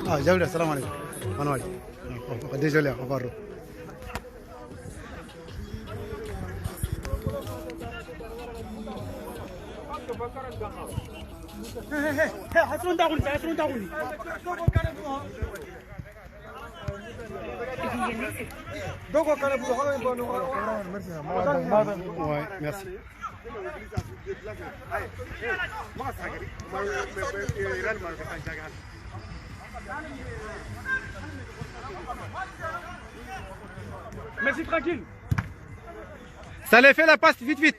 Ah, Jaoula, salam alaikum. Désolé, au revoir. Ouais, merci. Merci, tranquille. Ça les fait la passe, vite, vite.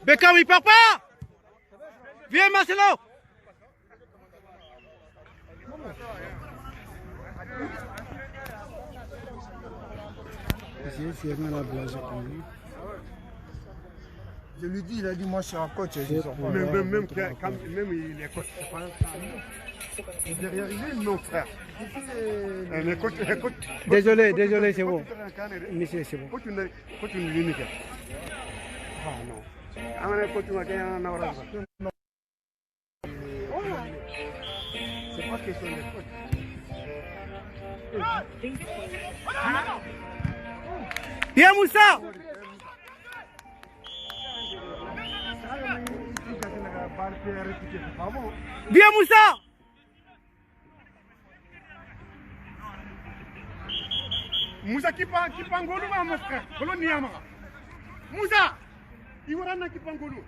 Beckham, il part pas. Viens, Marcelo. Je lui dis, il a dit, moi je suis un coach. Même il est coach. Derrière lui, non, frère. Désolé, c'est bon. Monsieur, c'est bon. Coach une limite. Ah non. C'est pas question de coach. Viens, Moussa. Viens, Moussa. Moussa qui pangolu mon frère. Bolo niamara. Moussa. Il va rendre qui pangolu.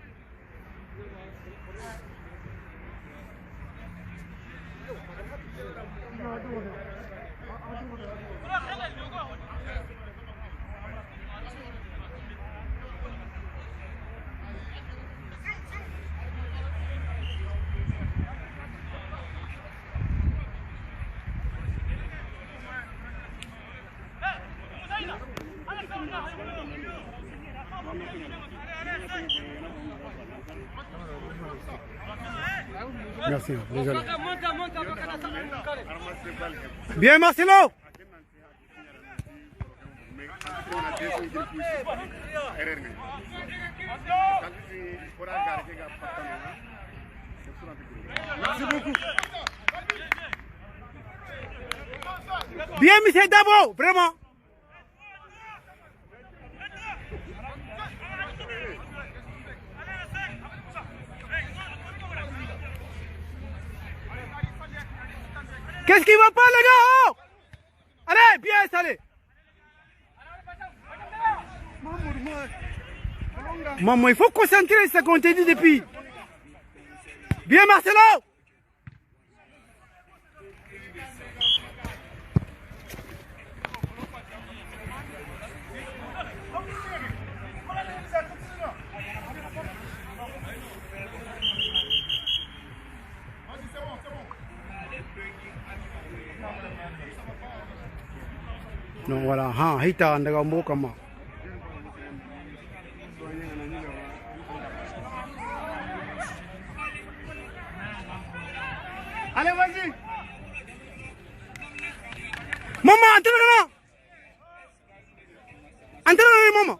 Merci, désolé. Bien, Marcelo. Merci beaucoup. Bien, monsieur Dabo, vraiment. Qu'est-ce qui va pas, les gars? Oh, allez, bien installé. Maman, il faut concentrer ce qu'on t'a dit depuis. Bien, Marcelo. Non, voilà, hita ndaga mboka ma. Allez, vas-y. Maman, entraîne-le. Entraîne-le, maman.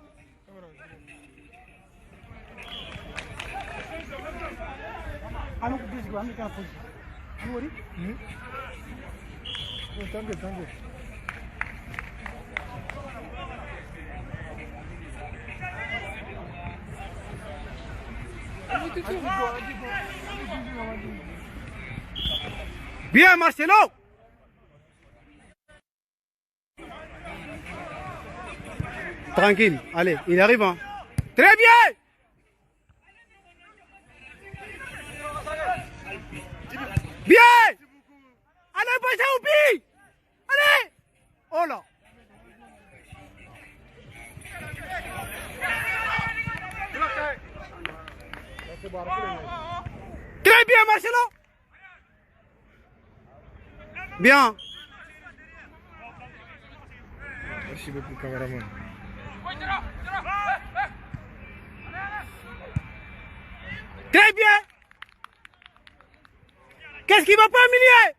Bien, Marcelo. Tranquille, allez, il arrive. Hein. Très bien. Bien. Allez, passez au pied. Allez. Oh là. Très bien, Marcelo. Bien. Merci beaucoup, cameraman. Très bien. Qu'est-ce qui va pas, Milieu?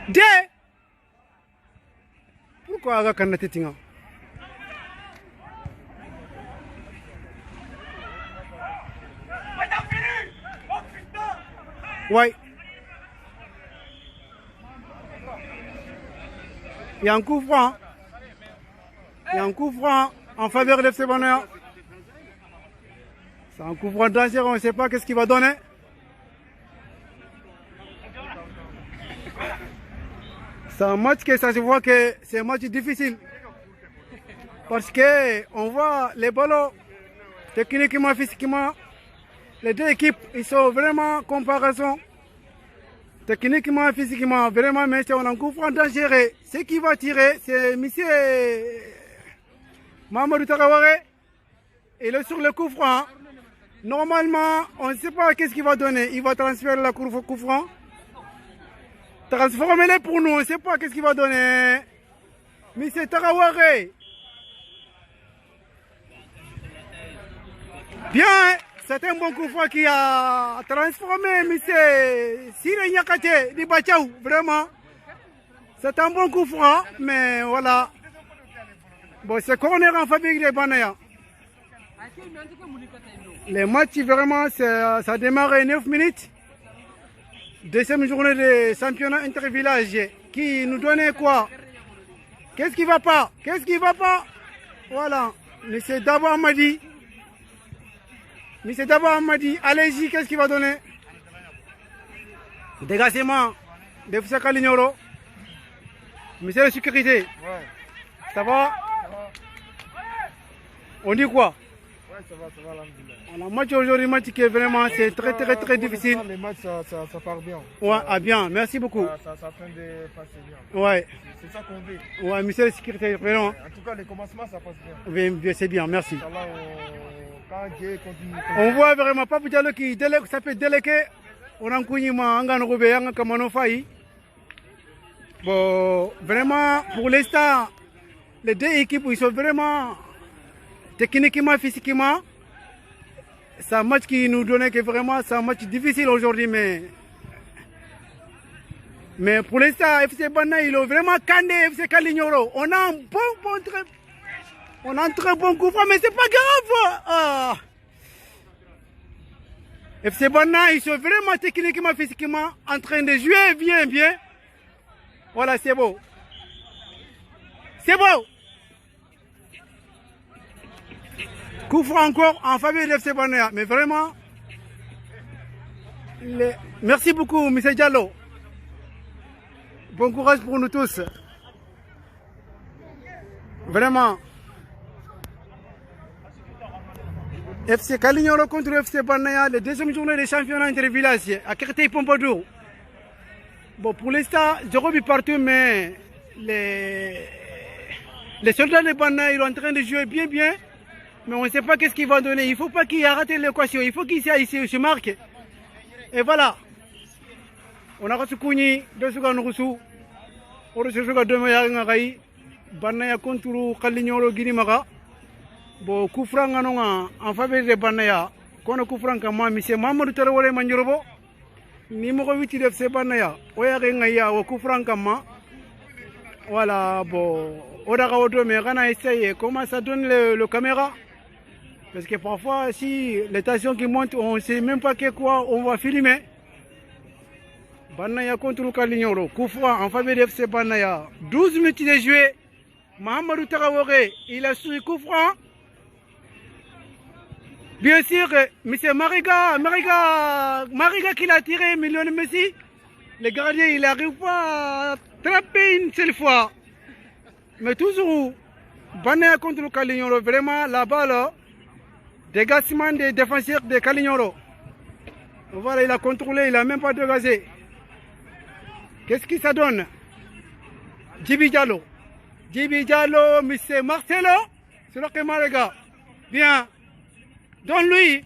D. Pourquoi aga kanate tinga? Ouais. Il y a un coup franc. Il y a un coup franc en faveur de l'FC Bonheur. C'est un coup franc dangereux, on ne sait pas qu'est-ce qu'il va donner. C'est un match que ça se voit que c'est un match difficile. Parce que on voit les ballons techniquement, physiquement. Les deux équipes, ils sont vraiment en comparaison. Techniquement, physiquement, vraiment, mais c'est un coup franc dangereux. Ce qui va tirer, c'est M. Mamadou Taraware. Il est sur le coup franc. Normalement, on ne sait pas qu'est-ce qu'il va donner. Il va transférer la coup franc. Transformez-les pour nous, on ne sait pas qu'est-ce qu'il va donner. M. Taraware. Bien, c'est un bon coup franc qui a transformé M. Siré Nyakate di Bachaou, vraiment. C'est un bon coup franc, mais voilà. Bon, c'est corner en faveur des Banaya. Les matchs, vraiment, ça a démarré 9 minutes. Deuxième journée de championnat intervillage qui nous donnait quoi? Qu'est-ce qui va pas? Qu'est-ce qui va pas? Voilà. M. Dabo Amadi. M. Dabo Amadi, allez-y, qu'est-ce qu'il va donner? Dégagement de Foussaka Lignoro. Monsieur la sécurité. Ouais. Ça va? On dit quoi? Ouais, ça va, alhamdoulilah. On a un match aujourd'hui, match qui est vraiment, c'est très difficile. Les matchs, ça part bien. Ouais, ah bien, merci beaucoup. Ça train de passer bien. Ouais. C'est ça qu'on veut. Ouais, monsieur la sécurité, vraiment. En tout cas, les commencements, ça passe bien. Oui, c'est bien, merci. Inch'Allah, quand Dieu continue. On voit vraiment pas Diallo qui ça peut déléguer. On a un coup, on a un roubé, on a un failli. Bon, vraiment, pour l'instant, les deux équipes, ils sont vraiment techniquement, physiquement. C'est un match qui nous donnait que vraiment, c'est un match difficile aujourd'hui, mais pour l'instant, FC Bana, il est vraiment candé, FC Kalignoro. On a un très bon coup franc, mais c'est pas grave. Ah. FC Bana, ils sont vraiment techniquement, physiquement en train de jouer bien. Voilà, c'est beau. C'est beau. Coup franc encore en faveur de FC Bana. Mais vraiment, merci beaucoup, M. Diallo. Bon courage pour nous tous. Vraiment. FC Kalignoro contre FC Banaya, la deuxième journée des championnats intervillages à Créteil-Pompadour. Bon, pour l'instant, je revis partout, mais les soldats de Banaya, ils sont en train de jouer bien. Mais on ne sait pas qu'est-ce qu'il va donner. Il ne faut pas qu'il arrête l'équation. Il faut qu'il se marque. Et voilà. On a reçu Kouni, deux secondes reçu. On a reçu deux Banaya contre Kalignoro Guinimara. Bon, coup franc en faveur de Banaya. Quand on coup franc comme moi, M. Mamadou Tarawale Manjorobo. Numéro 8 de FC Banaya. Oya Rengaya, au coup franc comme moi. Voilà, bon. Odara Odo, mais on a essayé. Comment ça donne le caméra? Parce que parfois, si les tensions qui montent, on ne sait même pas quoi on va filmer. Banaya contre Kalignoro. Coup franc en faveur de FC Banaya. 12 minutes de jouer. Mahamadou Tarawale, il a su coup franc. Bien sûr, M. Mariga qui l'a tiré, Lionel Messi. Le gardien, il n'arrive pas à attraper une seule fois. Mais toujours, Banaya contre le Kalignoro, vraiment la balle, dégagement des défenseurs de Kalignoro. Voilà, il a contrôlé, il n'a même pas dégagé. Qu'est-ce que ça donne? Djibi Diallo, M. Marcelo, c'est le que Mariga. Bien. Donne-lui.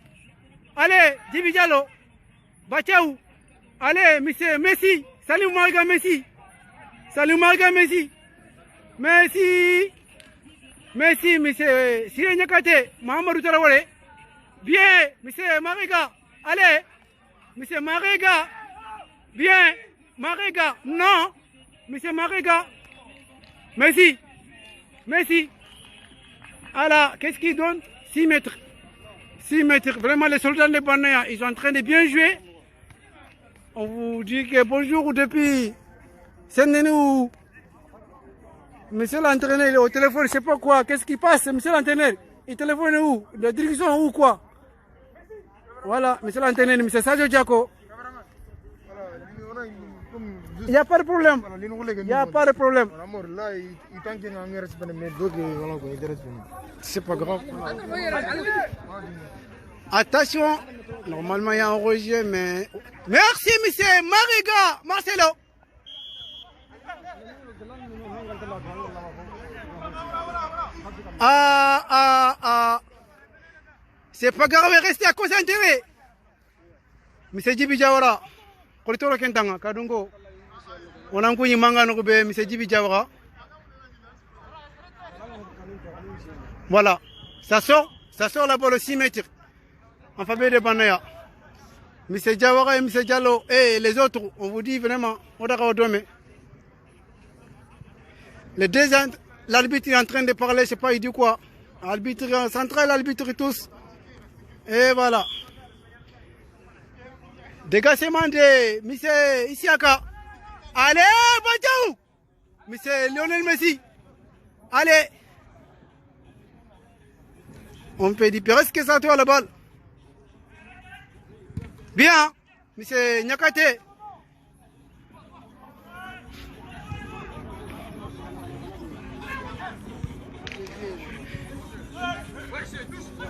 Allez, Djibi Diallo. Bachaou. Allez, monsieur Messi. Salut Marga Messi. Messi, monsieur Siré Nyakate. Mahamadou Tarawale. Bien, monsieur Mariga. Allez, monsieur Mariga. Bien, Mariga. Non. Monsieur Marega. Merci. Merci. Alors, qu'est-ce qu'il donne? 6 mètres. 6 mètres. Vraiment, les soldats de Banaya, ils sont en train de bien jouer. On vous dit que bonjour depuis Saint-Denis. Monsieur l'entraîneur, il est au téléphone, je ne sais pas quoi. Qu'est-ce qui passe, monsieur l'entraîneur? Il téléphone où? La direction où quoi? Voilà, monsieur l'entraîneur, monsieur Sadio Diako. Il n'y a pas de problème. Il n'y a pas de problème. C'est pas grave. Attention, normalement il y a un rejet, mais... Merci, monsieur Marega, Marcelo. C'est pas grave, restez à concentrer. Monsieur Djibi Diawara, Koritoro Kentanga, Kadungo. On a un coup de manga, monsieur Djibi Diawara. Voilà, ça sort là-bas le 6 mètres. En faveur de Banaya. Monsieur Diawara et monsieur Diallo et les autres, on vous dit vraiment, on doit dormir. Les deux, l'arbitre est en train de parler, je ne sais pas, il dit quoi. Arbitre central, l'arbitre tous. Et voilà. Dégagement de monsieur Isiaka. Allez, Badiaou. Monsieur Lionel Messi. Allez. On peut dire presque ça, toi, la balle. Bien, monsieur Nyakate.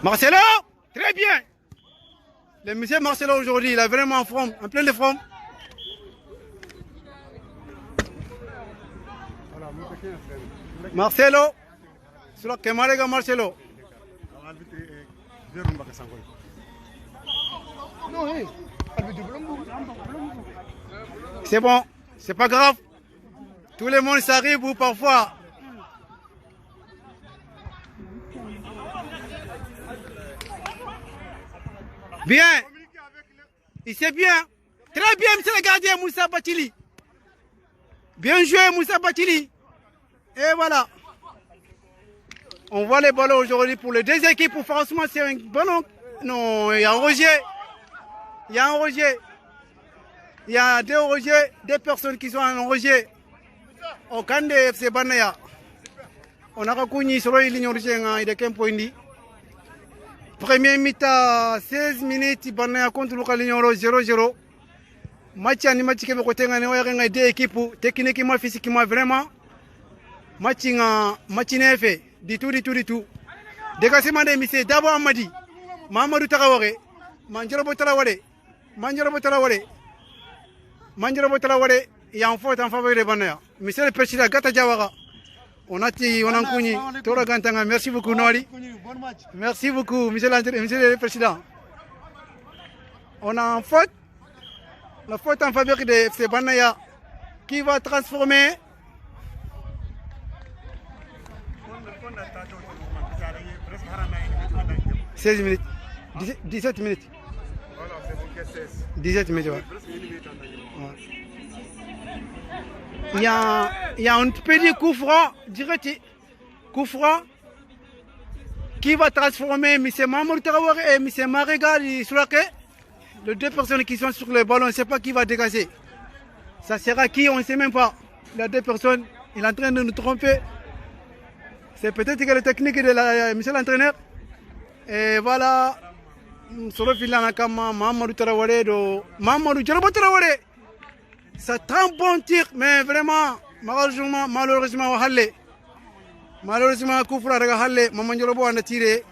Marcelo, très bien. Le monsieur Marcelo aujourd'hui, il est vraiment en forme, en plein de forme. Marcelo, sur la caméra Marcelo. C'est bon, c'est pas grave. Tout le monde s'arrive ou parfois. Bien. Il sait bien. Très bien, monsieur le gardien Moussa Batili. Bien joué, Moussa Batili. Et voilà. On voit les ballons aujourd'hui pour les deux équipes. Franchement, c'est un ballon. Non, il y a un rejet. Il y a un rejet. Il y a deux rejets, deux personnes qui sont en rejet. Au camp de FC Banaya. On a reconnu sur la ligne rouge de 15 points. Premier mi-temps, 16 minutes, Banaya contre le Calignon 0-0. Match en match qui est côté de deux équipes, techniquement, physiquement, vraiment. Match n'est fait. Du tout. Dégagement de M. Dabo Amadi, Mamadou Taraware, Manjaro Taraware, il y a un faute en faveur de Banaya. Monsieur le Président Gata Diawara, on a connu, Tora Gantanga, merci beaucoup Noari. Merci beaucoup, monsieur le Président. On a un faute, la faute en faveur de FC Banaya qui va transformer. 16 minutes, 17 minutes. 17 minutes, ouais. Il y a un petit coup franc, direct, coup franc, qui va transformer M. Mamour Taraware et M. Marega Soulake. Les deux personnes qui sont sur le ballon, on ne sait pas qui va dégager. Ça sera qui, on ne sait même pas. Les deux personnes, il est en train de nous tromper. C'est peut-être que la technique de monsieur l'entraîneur. Et voilà, sur le fil Mamadou Taraware, Mamadou Taraware. C'est un bon tir, mais vraiment, malheureusement, Koufra Halle, Maman Yorobo a tiré.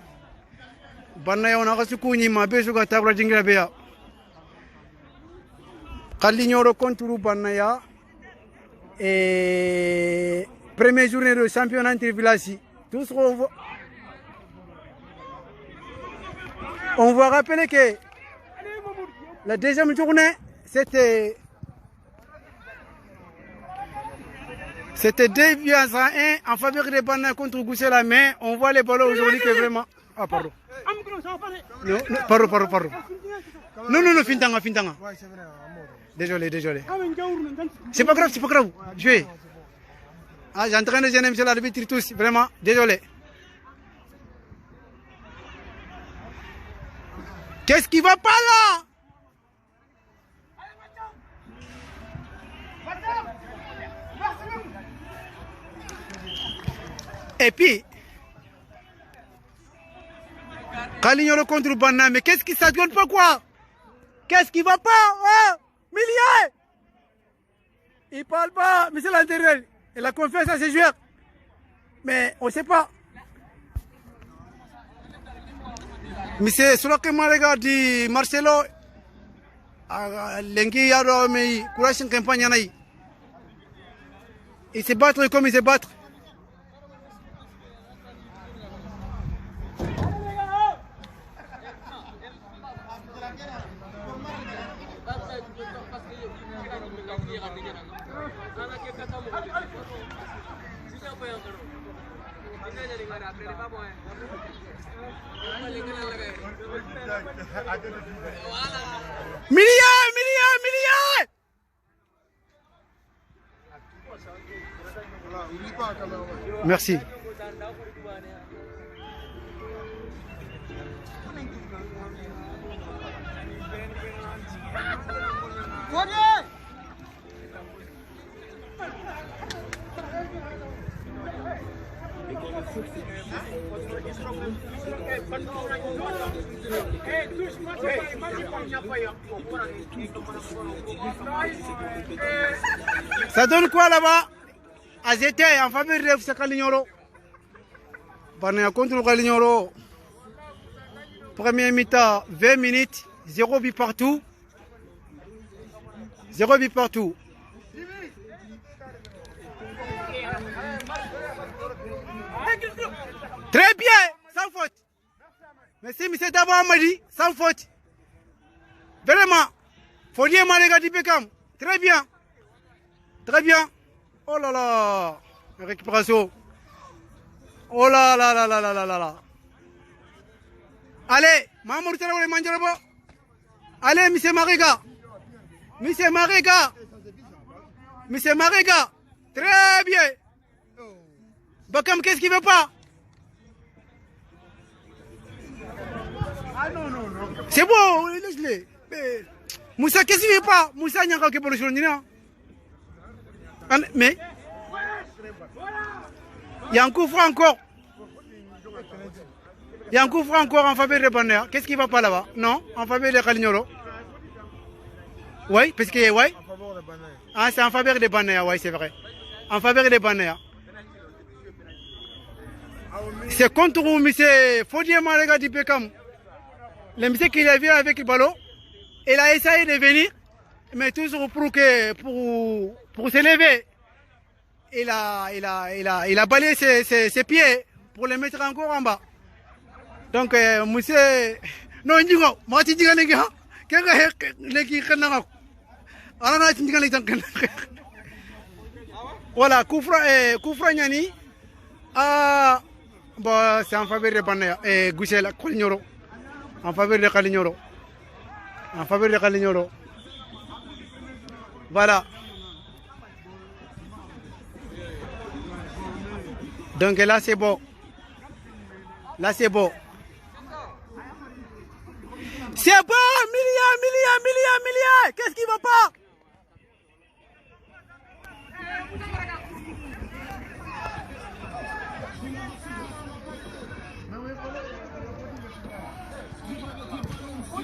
Banaya on a reçu Kouni, ma besoin de Tabra Jingrabea. Kalignoro contre Banaya. Et première journée de championnat intervillage. Tous on va rappeler que la deuxième journée, c'était 2 buts à 1 en faveur des Banaya contre Goussela, mais on voit les ballons aujourd'hui que vraiment... Ah, pardon. Non, non, pardon. Non, Fintanga. Ouais, c'est vrai, à mort. Désolé. C'est pas grave. Jouez. Ah, j'ai en train de gêner monsieur l'arbitre tous, vraiment, désolé. Qu'est-ce qui va pas là? Et puis, Kalignolo contre Banna, mais qu'est-ce qui ça donne pas quoi? Qu'est-ce qui va pas? Oh, Milier! Il parle pas, monsieur l'intérieur. Il a confiance à ses joueurs. Mais on ne sait pas. Monsieur Soloke Marega dit Marcelo, Lengi Yaro, mais courage en campagne. Il se battre comme il se battre. Milier! Merci. Ça donne quoi là-bas? AZT en faveur de FC Kalignolo. Banaya contre Kalignolo. Premier mi-temps, 20 minutes, 0 but partout. 0 but partout. Très bien, sans faute. Merci, M. Dabo Amadi, sans faute. Vraiment, faut dire Malega Dibekam. Très bien. Oh là là, récupération. Oh là là. Allez, Mamour Traoré Manjarabo. Allez, M. Marega. Très bien. Bakam, qu'est-ce qu'il veut pas? C'est bon, laisse-le. Moussa, qu'est-ce qu'il veut pas? Moussa, il n'y a pas que pour le jour. Mais il y a un coup franc encore. En faveur de Banaya. Qu'est-ce qui va pas là-bas? Non, en faveur de Kalignolo. Oui, parce que oui. Ah, c'est en faveur de Banaya, oui, c'est vrai. En faveur de Banaya. C'est contre M. Fodier Marega Dibekam. Le monsieur qui est venu avec le ballon, il a essayé de venir, mais toujours pour se lever. Il a balayé ses pieds pour les mettre encore en bas. Donc, monsieur, non, voilà, Koufra Nyani, c'est en faveur de Banaya et Gouchel Kalignolo. En faveur de Kalignolo. Voilà. Donc là c'est beau. C'est beau, Milier. Qu'est-ce qui va pas?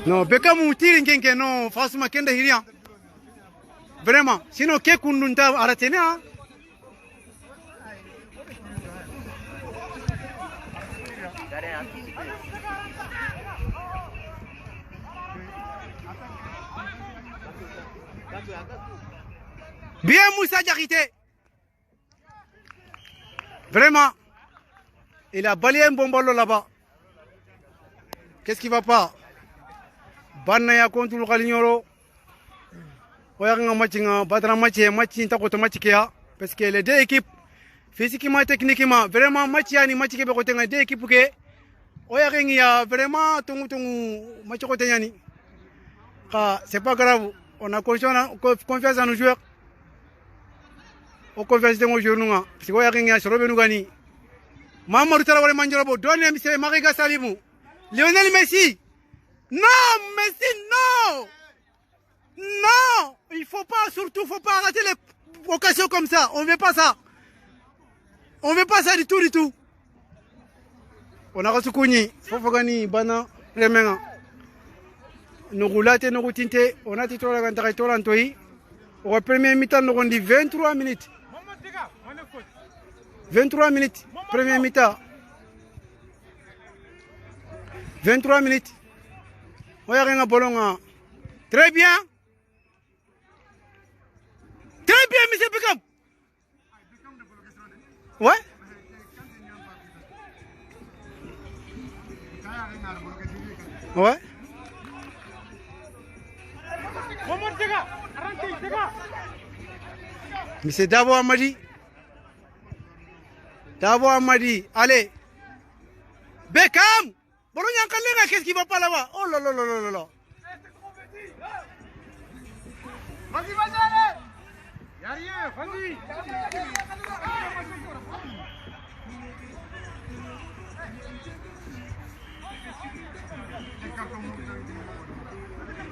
Non, Beckham tire quelque non, franchement, qu'est-ce qu'il y a? Vraiment, sinon, qu'est-ce qu'on nous a arrêté là? Bien Moussa Diakité. Vraiment, il a balayé un bon ballon là-bas. Qu'est-ce qui va pas? Banaya contre le Kalignolo. Match parce que les deux équipes, physiquement, techniquement, vraiment, match qui est deux équipes qui il y a vraiment c'est pas grave. On a confiance en nos joueurs. On a confiance en nos joueurs. Si vous avez un joueur, vous avez Mamadou Traoré Mandiorobo, donnez M. Mariga Salimou. Lionel Messi. Non, Messi, non. Non, il faut pas, surtout, faut pas rater les occasions comme ça. On veut pas ça. On veut pas ça du tout, du tout. On a reçu Kouni, Fofogani, Bana, Remenga. Nous roulons, nous routines, on a titré la Gantarito Lantoi. Au premier mi-temps, nous avons dit 23 minutes. 23 minutes, premier mi-temps. 23 minutes. Voyez un ballon. Très bien. Très bien, M. Beckham. Ouais. Ouais. Monsieur Dabo Amadi. Dabo Amadi. Allez. Beckham. Qu'est-ce qui va pas là-bas? Oh là là là là là. Vas-y, vas-y, allez. Y'a rien, vas-y.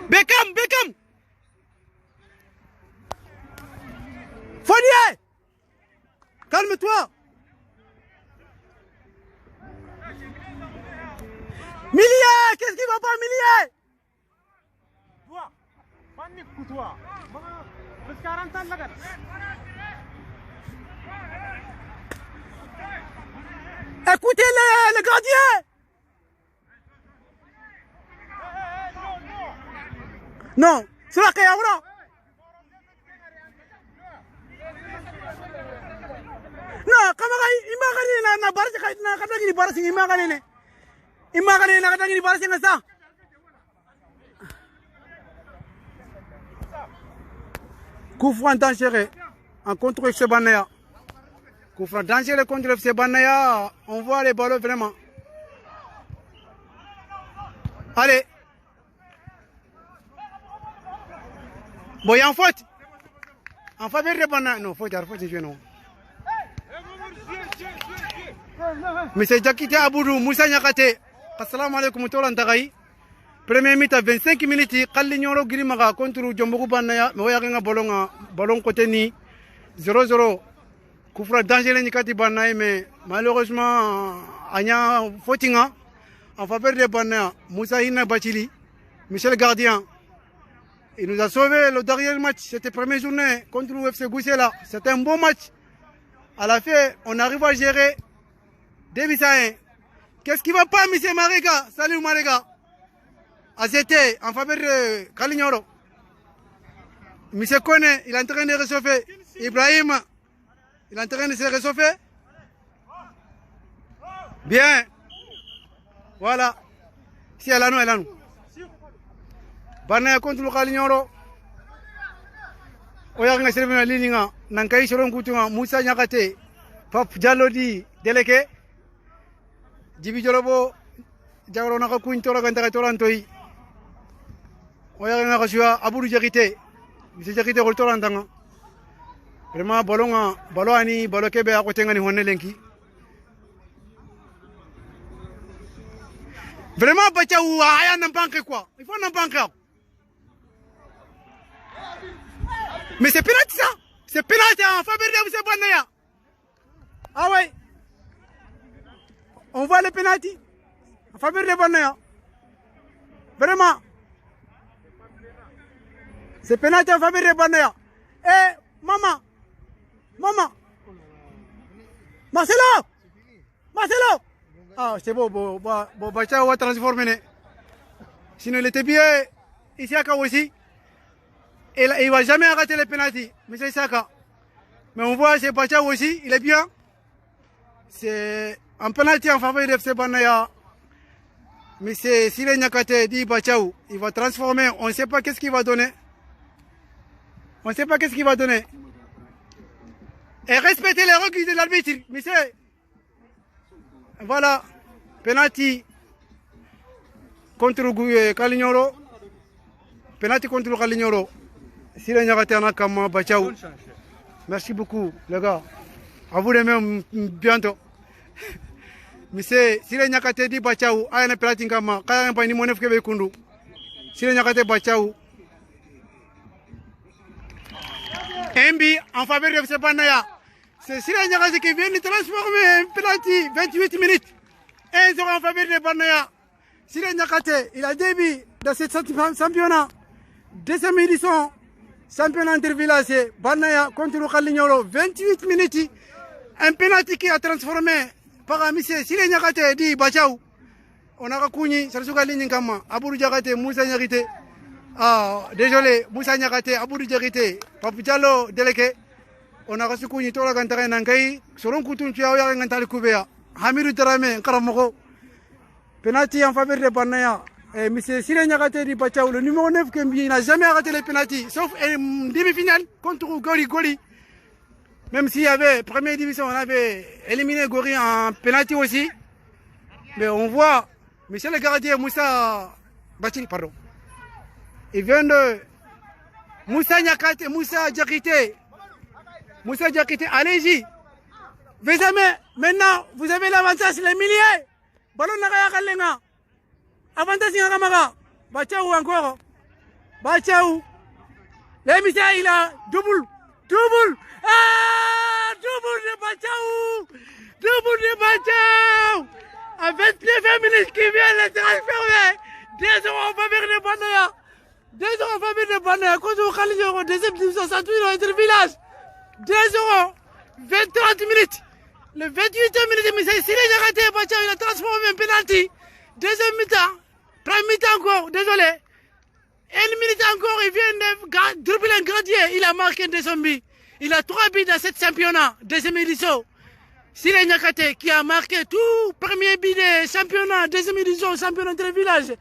Beckham, Beckham. Fournier. Calme-toi. Millier, qu'est-ce qui va pas, Millier? Toi, panique pour toi. Plus 40 ans, là. Écoutez le gardien. Non, c'est là qu'il y a un. Non, comment il m'a Koufran dangereux en contre FC Banaya. Koufran dangereux contre FC Banaya. On voit les ballons vraiment. Allez. Bon, il y a une faute. En faveur de Banaya. Non, faute, c'est non. Monsieur Jakite Aboudou, Moussa Nyakate. Assalamu alaikum, Tolan Tagay. Premier mi-temps 25 minutes, Kalli Nyoro Girimaga contre Djombougou Banaya, mais Oyaringa ballon côté ni 0-0. Koufra dangereux Nikati Banaya, mais malheureusement, Anya Fotinga en faveur de Banaya, Moussa Hina Bachili, Michel Gardien. Il nous a sauvé le dernier match, c'était la première journée contre l'UFC Goussela. C'était un bon match. À la fin, on arrive à gérer 2-1. Qu'est-ce qui va pas, M. Mariga? Salut Mariga. AZT en faveur de Kalignoro. Monsieur Kone, il est en train de réchauffer. Ibrahim, il est en train de se réchauffer. Bien. Voilà. Si elle a nous, elle a nous. Banaya contre le Kalignoro. Oyanga Serbina Lininga, Nankai Soron Kutunga, Moussa Nyakate, Pap Jalodi, Deleke, Jibi Jolobo, Jaronaka Kuntora Gantaka Torantoi. Oyanga Kashua, Aboudou Jakite, M. Jakite Roltorantanga. Vraiment, Baloani, Balokebe, Akotengani Honelenki. Vraiment, Bachaou, Aya Nampanke quoi. Il faut Nampanke. Mais c'est pénalty ça. C'est pénalty en faveur de M. Banaya. Ah ouais. On voit les pénalty en faveur de Banaya. Vraiment. C'est pénalty en faveur de Banaya. Eh, maman. Marcelo. Ah, c'est bon, Bacha va transformer. Sinon, il était bien ici à Kawasi. Et il ne va jamais arrêter les pénaltys, M. Isaka. Mais on voit, c'est Bacha aussi, il est bien. C'est un pénalty en faveur de FC Banaya. Mais c'est Sile Nyakate dit Bachao, il va transformer, on ne sait pas qu'est-ce qu'il va donner. Et respectez les règles de l'arbitre, monsieur. Voilà, penalty contre Kalignoro. Penalty contre Kalignoro. Sile Nyakate Anakama Bachao. Merci beaucoup, les gars. À vous de même, bientôt. Monsieur, Sile Nyakate di Bachao, Ayana Penalty Kama, Kaya Pani Monef Kebe Kundu. Sile Nyakate Bachao. MB en faveur de FC Banaya. C'est Sile Nyakate qui vient de transformer un penalty 28 minutes. 1-0 en faveur de Banaya. Sile Nyakate, il a début dans cette championnat. Deuxième édition, championnat intervillage, Banaya contre le Kalignoro, 28 minutes. Un penalty qui a transformé par M. Sile Nyakate dit Bachao. On a reconnu, Sarsuka Linkama, Aboudou Diakate, Moussa Nyakate. Ah, désolé, Moussa Nyakate, Aboudou Diakate, Papitalo Deleke. On a reçu Kouni Tola Gantare Nankai, Soron Koutoun Tuaouya Gantale Koubea, Hamidou Terame, Karamoko. Penalty en faveur de Banaya. M. Sile Nyakate dit Bachao, le numéro 9 qui n'a jamais arrêté les penalty, sauf une demi-finale contre Goli. Même s'il y avait première division, on avait éliminé Gori en penalty aussi. Mais on voit, monsieur le gardien Moussa Bachili, pardon. Il vient de Moussa Nyakate, Moussa Diakité. Moussa Diakité, allez-y. Maintenant, vous avez l'avantage, les milliers. Ballon Nagaya Kalenga. Avantage Nagamaga. Bachao encore. Bachao. L'émission, il a double. Ah, double de Bachao. Double de Bachao. À 29 minutes qui viennent les transformer. 2 euros en faveur de Banaya. 2 euros en faveur de Banaya. Contre Kalignoro, deuxième division, ça tue dans l'inter-village. 2 euros. 30 minutes. Le 28e minute, mais c'est Sile Nyakate Bachao, il a transformé un penalty. Deuxième mi-temps. Première mi-temps encore, désolé. Une minute encore, il vient de dribbler un gradien. Il a marqué des zombies. Il a 3 buts dans cette championnat, deuxième édition. Sile Nyakate qui a marqué tout premier but de championnat, deuxième édition, championnat entre villages.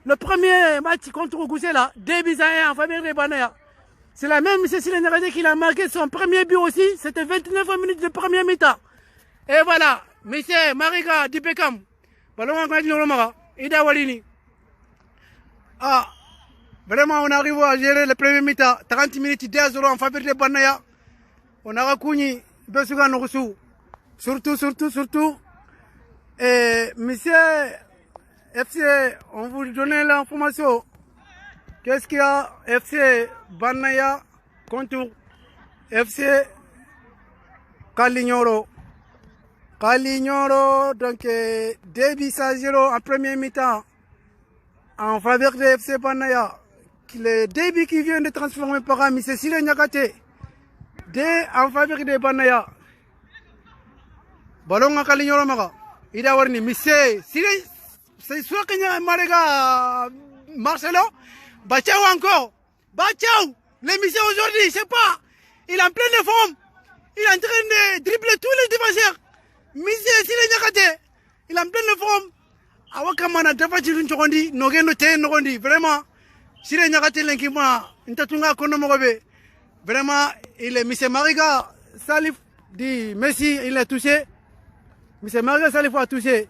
Le premier match contre Goussela, 2 buts à 1 en faveur de Banaya. C'est la même Sile Nyakate qui a marqué son premier but aussi. C'était 29 minutes de première mi-temps. Et voilà, monsieur Mariga Dipekam. Ballon en Kalignoro, Ida Walini. Ah, vraiment, on arrive à gérer le premier mi-temps. 30 minutes, 2 euros en faveur de Banaya. On a reconnu Besuga Norusu. Surtout. Et monsieur FC, on vous donne l'information. Qu'est-ce qu'il y a FC Banaya contre FC Kalignoro. Donc 2 buts à 0 en premier mi-temps en faveur de FC Banaya. Les 2 buts qui viennent de transformer par M. Sile Nyakate. 2 en faveur de Banaya. Ballon à Kalignoro Maga. Il a warni. Monsieur Sile, c'est sûr qu'il y a Marega Marcelo. Bachao encore. Bachao. L'émission aujourd'hui, je sais pas. Il est en pleine forme. Il est en train de dribbler tous les défenseurs. Monsieur Sile Nyakate, il est en pleine forme. Awakamana Dafachirun Chokondi, Nogeno Ten Nogondi. Vraiment, Sile Nyakate Lenkima, Ntatunga Konomogobe. Vraiment, il est Monsieur Mariga Salif dit Messi, il est touché. Monsieur Mariga Salif a touché.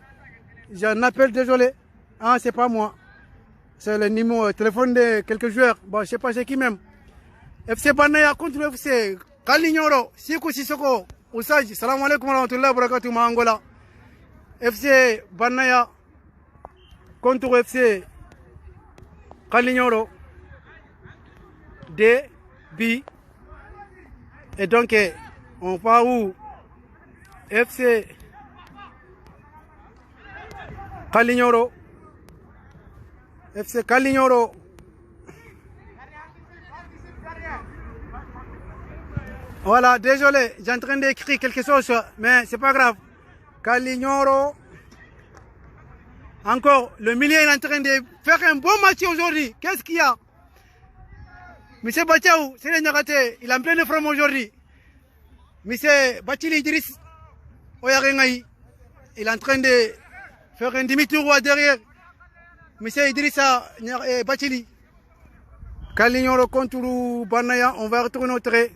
J'en appelle, désolé. Ah, c'est pas moi. C'est le numéro téléphone de quelques joueurs. Bon, je sais pas c'est qui même. FC Banaya contre FC Kalignoro, Siko Sissoko. Oussaji, salam alaikum wa rahmatullahi wa barakatuh, Angola. FC Banaya contre FC Kalignoro. 2 buts. Et donc, on va où FC Kalignoro. FC Kalignoro. Voilà, désolé, j'ai en train d'écrire quelque chose, mais c'est pas grave. Kalignoro. Encore, le milieu est en train de faire un bon match aujourd'hui. Qu'est-ce qu'il y a? Monsieur Bachao, Sile Nyakate, il est en pleine forme aujourd'hui. Monsieur Bachili Idriss Oyarengaï, il est en train de faire un demi-tour derrière. Monsieur Idrissa Bachili. Kalignoro contre Banaya, on va retourner au trait.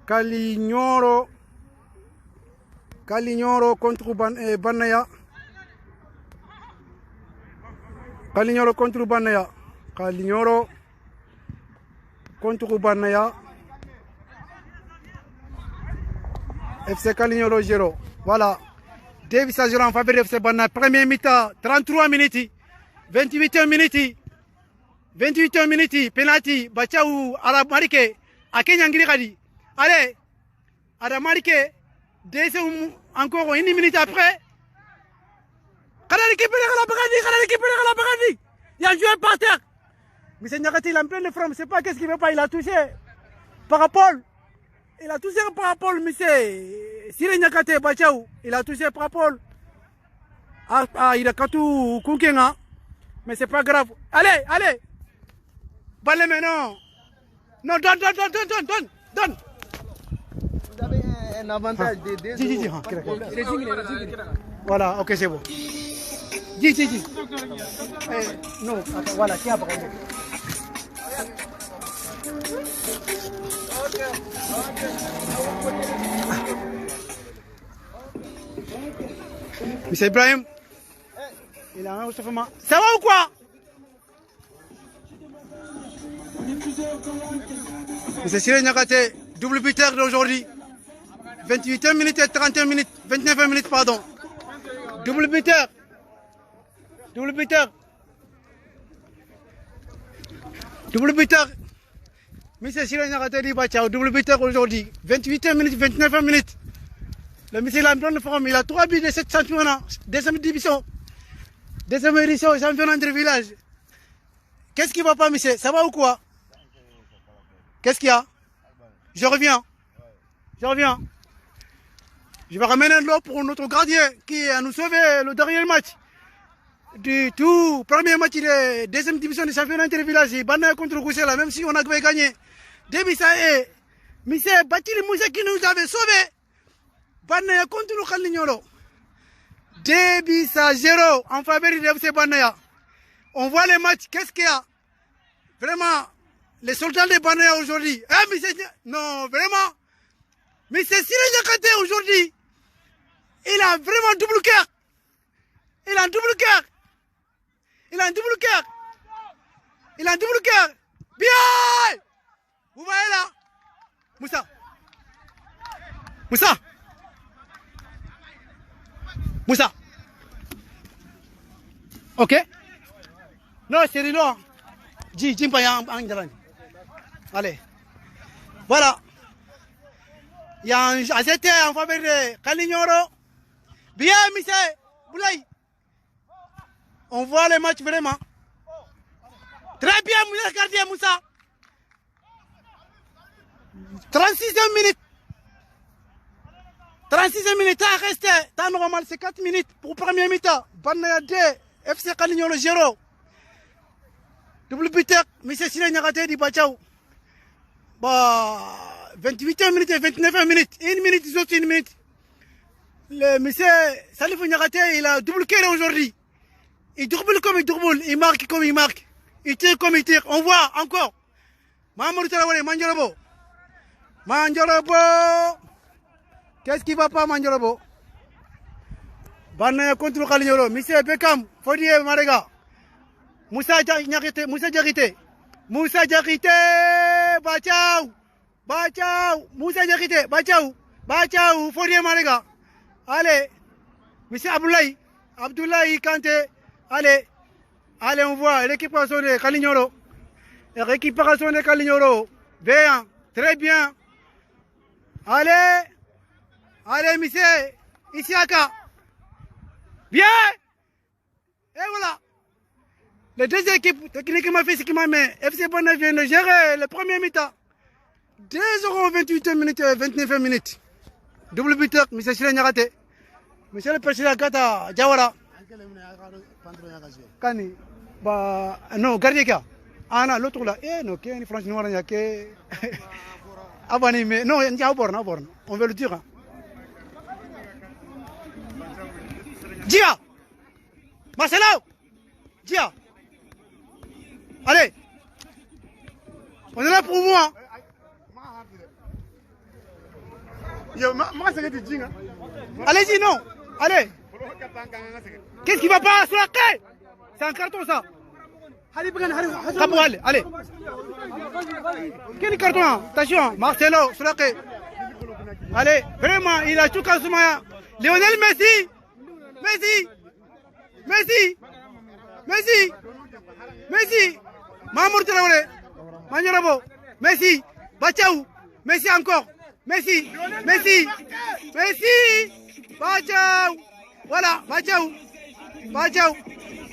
Kalignoro contre Banaya. Kalignoro contre Banaya. Kalignoro contre Banaya. FC Kalignoro 0. Voilà. Davis a 0 en faveur de FC Banaya. Premier mi-temps, 33 minutes. 28 minutes. 28 minutes. Penalty. Bachaou, Arab Marike. Akenyangiri Kadi. Allez. Arab Marike. Deuxième, encore une minute après. Quand l'équipe est la Bagadi. Il y a un joueur par terre. Mais c'est Nyakate, il est en pleine forme. Je ne sais pas qu'est-ce qu'il veut pas. Il a touché Parapol. Il a touché Parapol, mais c'est Siré Nyakate Bachaou. Il a touché Parapol. Il a Katou Koukenga. Mais c'est pas grave. Allez, allez. Balé maintenant. Non, donne. Vous avez un avantage de 2 Voilà, ok, c'est bon. Dis. Non, attends, voilà, tiens, par exemple. Monsieur Ibrahim, il a un chauffement. Ça va ou quoi? Monsieur Siré Nyakate, double buteur d'aujourd'hui. 28 minutes et 31 minutes, 29 minutes, pardon. Double buteur. Monsieur Siré Nyakate dit Bachao, double buteur aujourd'hui. 28 minutes, 29 minutes. Le monsieur est en pleine forme. Il a 3 buts de cette championnat. Deuxième division. Deuxième édition, championnat de village. Qu'est-ce qui va pas, monsieur? Ça va ou quoi? Qu'est-ce qu'il y a? Je reviens. Je vais ramener l'eau pour notre gardien qui a nous sauvé le dernier match. Du tout, premier match de deuxième division du championnat intervillage, Banaya contre Goussela, même si on avait gagné. Depuis ça, monsieur Batili Moussa qui nous avait sauvés. Banaya contre le Kalignoro. Depuis ça, 0 en faveur de FC Banaya. On voit les matchs, qu'est-ce qu'il y a? Vraiment, les soldats de Banaya aujourd'hui. Non, vraiment. Mais c'est Siré Nyakate aujourd'hui. Il a vraiment double cœur. Il a un double cœur. Bien. Vous voyez là. Moussa. Ok. Non, c'est Rino. Allez. Voilà. Il y a un AZT en faveur de Kalignoro. Bien, monsieur Boulaye. On voit le match vraiment. Très bien, monsieur gardien Moussa. 36e minute. 36e minute, temps resté. Temps normal, c'est 4 minutes pour premier mi-temps. Banaya 2, FC Kalignoro 0. Double buteur, monsieur Siré Nyakate dit Bachao. 28 minutes et 29 minutes. 1 minute, ils ont 1 minute. Le monsieur Salif Nyakate, il a double cœur aujourd'hui. Il double comme il double, il marque comme il marque. Il tire comme il tire. On voit encore. Mamadou Traoré, Manjolobo. Qu'est-ce qui va pas, Manjolobo? Banaya contre le Kalignoro. Monsieur Beckham, Fodie Marega. Moussa Diakité. Bachao. Moussa Diakité. Bachao. Fodie Marega. Allez. Monsieur Abdoulaye Kanté. Allez, on voit l'équipation de Kalignoro. Récupération de Kalignoro. Bien, très bien. Allez, monsieur, Isiaka. Bien. Et voilà. Les deux équipes, techniquement, physiquement, mais FC Banaya vient de gérer le premier mi-temps. 2h28 minutes et 29 minutes. Double buteur, monsieur Siré Nyakate. Monsieur le président Kata Diawara. Kani, non, gardien kia. Non, l'autre là. Non, qui est une franche noire, il y a que. Abani, mais non, il y a un borne. On veut le dire. Dia! Marcelo! Dia! Allez! On est là pour moi. Allez-y, non! Allez! Qu'est-ce qui va pas sur la clé? C'est un carton ça. Allez. Quel carton? Attention, Marcelo, Soulaké. Allez, vraiment, il a tout cassé. Lionel Messi. Mamour Traoré. Manyorabo. Messi. Bachao. Messi encore. Messi. Bachao. Voilà, Bachao.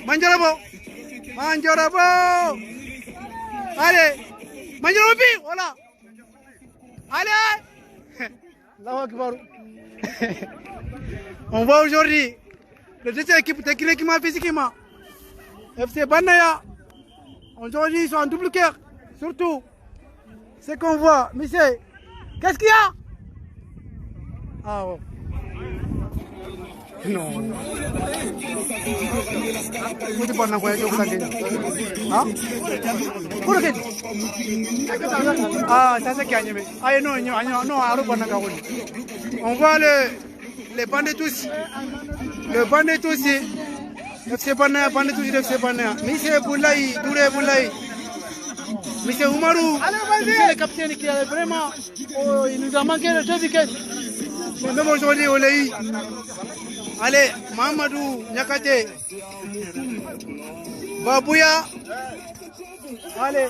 Manyorabo. Allez. Manyorabo, voilà. Allez. On voit aujourd'hui les deux équipes techniquement, physiquement. FC Banaya, aujourd'hui ils sont en double cœur. Surtout, ce qu'on voit. Monsieur, qu'est-ce qu'il y a? Ah ouais. Non. Vous ne parlez pas de hein? Ah, ça c'est gagné. Ah non, on voit les bandits tous. Le bandit tous. FC Banaya, bandit tous, FC Banaya. Monsieur Boulaye, Touré Boulaye. Monsieur Oumarou, c'est le capitaine qui a vraiment. Oh, il nous a manqué le 2 week-ends. Même aujourd'hui, on l'a eu. Allez, Mamadou Nyakate. Babouya. Allez.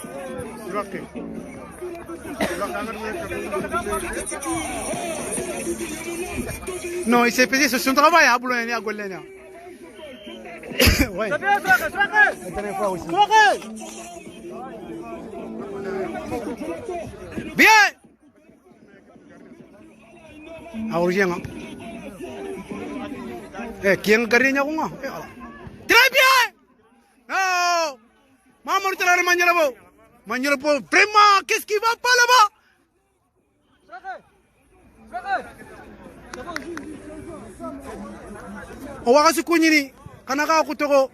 Non, il s'est pesé sur son travail à Boulogne et à Golena. Ouais. La dernière fois aussi. Bien. Aurigien. Qui est gardien? Très bien. Oh, Mamour Traoré Manyorabo, vraiment, qu'est-ce qui va pas là-bas? On va se connaître. Kanaka Kutoro.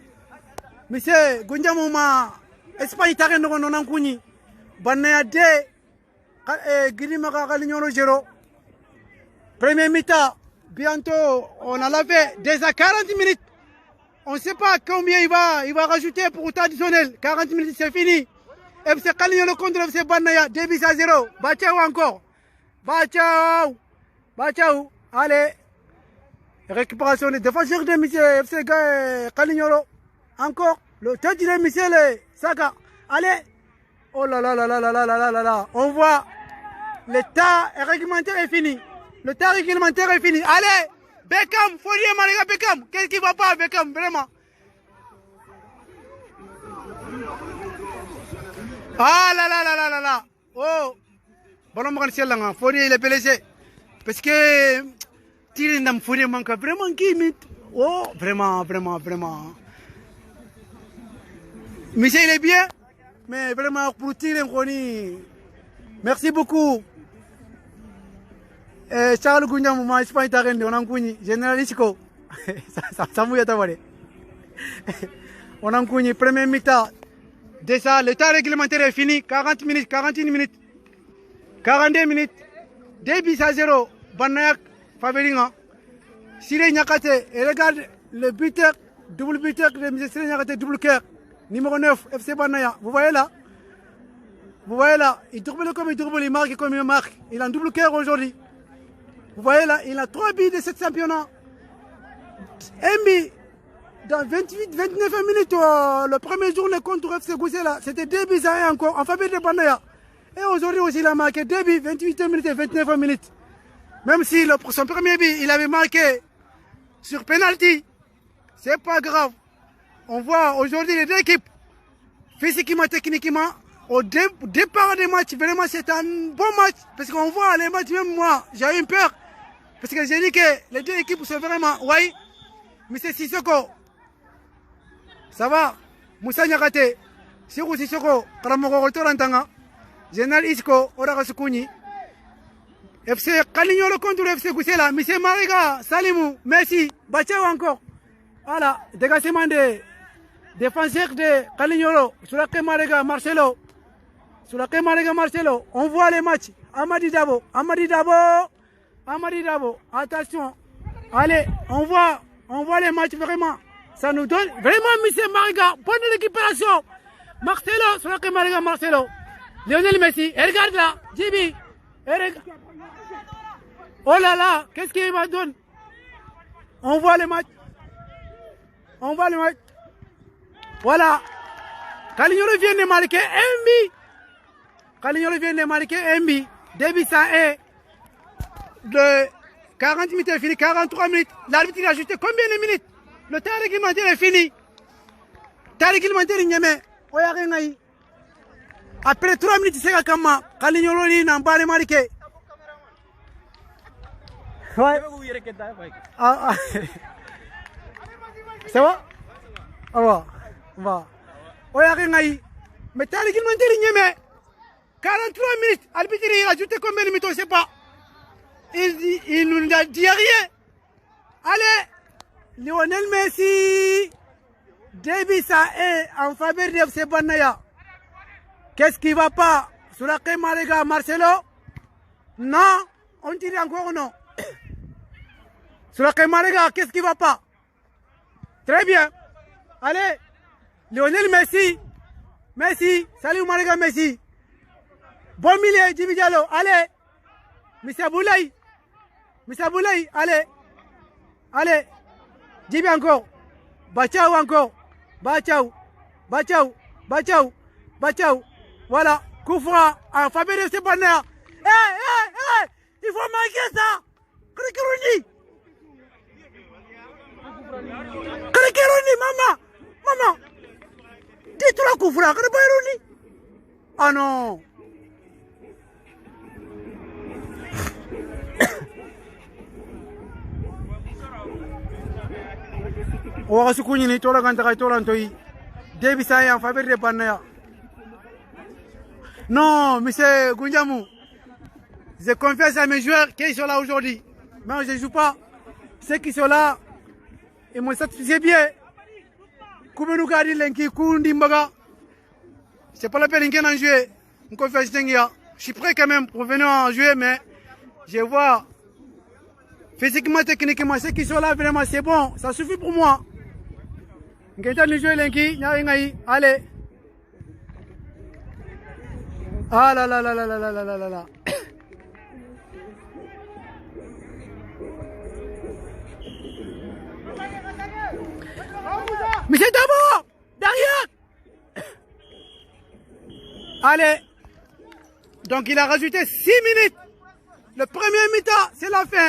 Monsieur Gunjamouma, Espagne Tareno non Kuni. Banaya de Guinimaka Kalignolo Gero. Premier mi-temps, bientôt, on a lavé déjà 40 minutes. On ne sait pas combien il va rajouter pour temps additionnel. 40 minutes, c'est fini. FC Kalignolo contre FC Banaya, 2-0. Bachao encore. Bachao. Allez. Récupération des défenseurs de M. FC Kalignolo. Encore. Le tête de M. Saka. Allez. Oh là là. On voit. Le temps réglementaire est fini. Allez. Beckham. Fourier Mariga Beckham. Qu'est-ce qui va pas Beckham? Vraiment. Ah là. Oh. Ballon Marcel Fourier il est blessé. Parce que tirer dans Fourier manque vraiment qui met. Oh, vraiment. Michel il est bien, mais vraiment pour tirer merci beaucoup. Charles Gounyam, moi Espagne Tarende, on a connu Général Isco. Ça mouille à tavale. On a connu premier mi-temps. Déjà, le temps réglementaire est fini. 40 minutes, 41 minutes, 42 minutes. 2-0. Banayak, Faveringa. Siré Nyakate, et regarde le buteur, double buteur de M. Siré Nyakate, double cœur. Numéro 9, FC Banaya. Vous voyez là? Il double comme il double, il marque comme il marque. Il a un double cœur aujourd'hui. Vous voyez là, il a 3 buts de ce championnat. Un but dans 29 minutes, le premier jour contre FC Goussela. C'était 2-1 encore en faveur de Banaya. Et aujourd'hui aussi, il a marqué 2 buts, 28 minutes et 29 minutes. Même si son premier but, il avait marqué sur penalty. C'est pas grave. On voit aujourd'hui les deux équipes, physiquement, techniquement, au départ des matchs, vraiment c'est un bon match. Parce qu'on voit les matchs, même moi, j'ai eu peur. Parce que j'ai dit que les deux équipes sont vraiment, oui, M. Sissoko, ça va, Moussa Nyakate, Sirou Sissoko, Karamoko Rotorantanga, Général Isco, Oraka Sukuni, FC Kalignolo contre FC Goussela, M. Mariga, Salimou, Messi, Bachao encore. Voilà, dégagement des défenseurs de Kalignolo, Soulaké Mariga, Marcelo. On voit les matchs. Amadi Dabo. Attention. Allez, on voit les matchs vraiment. Ça nous donne vraiment, M. Mariga, bonne récupération. Marcelo, sur la Mariga Marcelo. Lionel Messi, et regarde là, Jimmy. Oh là là, qu'est-ce qu'il va donner? On voit le match. On voit le match. Voilà. Calignolo vient de marquer un but. Calignolo vient de marquer un but. Début ça est de 40 minutes est fini, 43 minutes. L'arbitre a ajouté combien de minutes? Le temps réglementaire est fini. Le temps réglementaire est fini. Après 3 minutes, c'est comme Calignolo n'a pas marqué. Ouais. Ça va? Ah va. Mais t'as réglementé 43 minutes. L'arbitre a ajouté combien de minutes? On ne sait pas. Il nous a dit rien. Allez, Lionel Messi. Début ça est en faveur de FC Banaya. Qu'est-ce qui ne va pas? Sur la Mariga Marcelo? Non, on dirait encore non. Sur la Mariga, qu'est-ce qui ne va pas? Très bien. Allez, Lionel Messi. Messi, salut Mariga Messi. Bon milieu, Djibi Diallo. Allez, Mr. Boulaye. Mr. Boulaye, allez. Allez, Djibi encore. Bachao encore. Bachao. Bachao. Bachao. Bachao. Voilà, Koufra en faveur de ce bonheur. Il faut marquer ça. Krikiruni. Krikiruni, maman. Maman. Dis-toi Koufra, Krikiruni. Ah non. On va se coucher, tout le monde Début ça est en faveur de Banaya. Non, monsieur Goundiamou, je confesse à mes joueurs qu'ils sont là aujourd'hui. Mais je ne joue pas. Ceux qui sont là, ils me satisfait bien. Koubenouka Lenki, Koundi Mbaga. C'est pas la peine d'en jouer. Je suis prêt quand même pour venir en jouer, mais je vois physiquement, techniquement, ceux qui sont là, vraiment, c'est bon. Ça suffit pour moi. Allez. Ah là là là là là là là là là. Mais c'est d'abord derrière. Allez. Donc il a rajouté 6 minutes. Le premier mi-temps, c'est la fin.